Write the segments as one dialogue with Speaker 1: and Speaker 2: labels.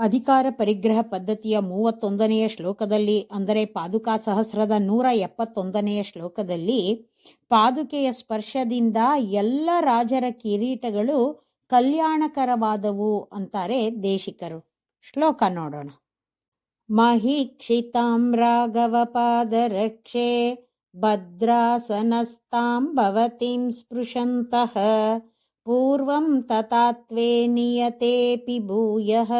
Speaker 1: ಅಧಿಕಾರ ಪರಿಗ್ರಹ ಪದ್ಧತಿಯ 31ನೆಯ ಶ್ಲೋಕದಲ್ಲಿ, ಅಂದರೆ ಪಾದುಕಾ ಸಹಸ್ರದ 171ನೆಯ ಶ್ಲೋಕದಲ್ಲಿ, ಪಾದುಕೆಯ ಸ್ಪರ್ಶದಿಂದ ಎಲ್ಲ ರಾಜರ ಕಿರೀಟಗಳು ಕಲ್ಯಾಣಕರವಾದವು ಅಂತಾರೆ ದೇಶಿಕರು. ಶ್ಲೋಕ ನೋಡೋಣ. ಮಹೀಕ್ಷಿತಾಂ ರಾಘವ ಪಾದರಕ್ಷೆ ಭದ್ರಾಸನಸ್ತಾಂ ಭವತೀಂ ಸ್ಪೃಶಂತಃ ಪೂರ್ವಂ ತಥಾತ್ವೇ ನಿಯತೇಪಿ ಭೂಯಃ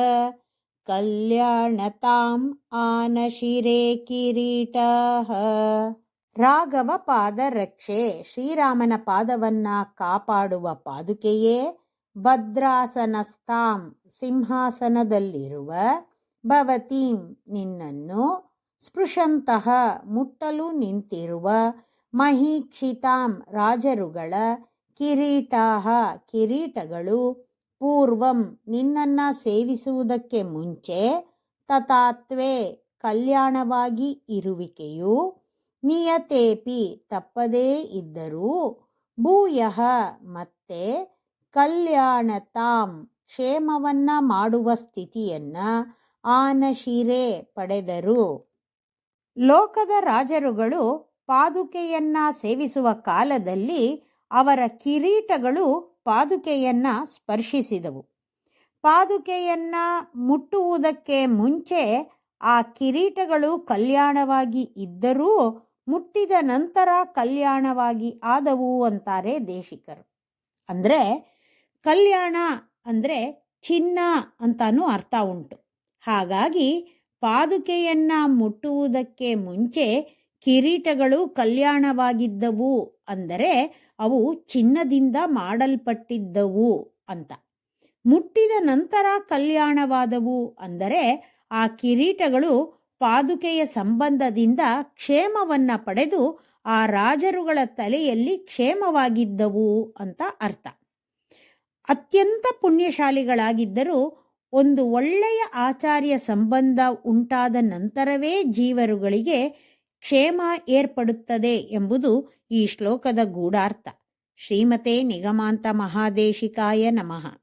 Speaker 1: ಕಲ್ಯಾಣತಾಂ ಆನಶಿರೇ ಕಿರೀಟಃ. ರಾಘವ ಪಾದರಕ್ಷೆ, ಶ್ರೀರಾಮನ ಪಾದವನ್ನ ಕಾಪಾಡುವ ಪಾದುಕೆಯೇ, ಭದ್ರಾಸನಸ್ತಾಂ ಸಿಂಹಾಸನದಲ್ಲಿರುವ, ಭವತೀಂ ನಿನ್ನನ್ನು, ಸ್ಪೃಶಂತಃ ಮುಟ್ಟಲು ನಿಂತಿರುವ, ಮಹೀಕ್ಷಿತಾಂ ರಾಜರುಗಳ, ಕಿರೀಟಾಹ ಕಿರೀಟಗಳು, ಪೂರ್ವಂ ನಿನ್ನನ್ನ ಸೇವಿಸುವುದಕ್ಕೆ ಮುಂಚೆ, ತಥಾತ್ವೇ ಕಲ್ಯಾಣವಾಗಿ ಇರುವಿಕೆಯು, ನಿಯತೇಪಿ ತಪ್ಪದೇ ಇದ್ದರೂ, ಭೂಯಃ ಮತ್ತೆ, ಕಲ್ಯಾಣತಾಂ ಕ್ಷೇಮವನ್ನ ಮಾಡುವ ಸ್ಥಿತಿಯನ್ನ, ಆನಶಿರೆ ಪಡೆದರು. ಲೋಕದ ರಾಜರುಗಳು ಪಾದುಕೆಯನ್ನ ಸೇವಿಸುವ ಕಾಲದಲ್ಲಿ ಅವರ ಕಿರೀಟಗಳು ಪಾದುಕೆಯನ್ನ ಸ್ಪರ್ಶಿಸಿದವು. ಪಾದುಕೆಯನ್ನ ಮುಟ್ಟುವುದಕ್ಕೆ ಮುಂಚೆ ಆ ಕಿರೀಟಗಳು ಕಲ್ಯಾಣವಾಗಿ ಇದ್ದರೂ ಮುಟ್ಟಿದ ನಂತರ ಕಲ್ಯಾಣವಾಗಿ ಆದವು ಅಂತಾರೆ ದೇಶಿಕರು. ಅಂದ್ರೆ ಕಲ್ಯಾಣ ಅಂದ್ರೆ ಚಿನ್ನ ಅಂತಾನೂ ಅರ್ಥ ಉಂಟು. ಹಾಗಾಗಿ ಪಾದುಕೆಯನ್ನ ಮುಟ್ಟುವುದಕ್ಕೆ ಮುಂಚೆ ಕಿರೀಟಗಳು ಕಲ್ಯಾಣವಾಗಿದ್ದವು ಅಂದರೆ ಅವು ಚಿನ್ನದಿಂದ ಮಾಡಲ್ಪಟ್ಟಿದ್ದವು ಅಂತ. ಮುಟ್ಟಿದ ನಂತರ ಕಲ್ಯಾಣವಾದವು ಅಂದರೆ ಆ ಕಿರೀಟಗಳು ಪಾದುಕೆಯ ಸಂಬಂಧದಿಂದ ಕ್ಷೇಮವನ್ನ ಪಡೆದು ಆ ರಾಜರುಗಳ ತಲೆಯಲ್ಲಿ ಕ್ಷೇಮವಾಗಿದ್ದವು ಅಂತ ಅರ್ಥ. ಅತ್ಯಂತ ಪುಣ್ಯಶಾಲಿಗಳಾಗಿದ್ದರೂ ಒಂದು ಒಳ್ಳೆಯ ಆಚಾರ್ಯ ಸಂಬಂಧ ಉಂಟಾದ ನಂತರವೇ ಜೀವರುಗಳಿಗೆ ಕ್ಷೇಮ ಏರ್ಪಡುತ್ತದೆ ಎಂಬುದು ಈ ಶ್ಲೋಕದ ಗೂಢಾರ್ಥ. ಶ್ರೀಮತೆ ನಿಗಮಾಂತ ಮಹಾದೇಶಿಕಾಯ ನಮಃ.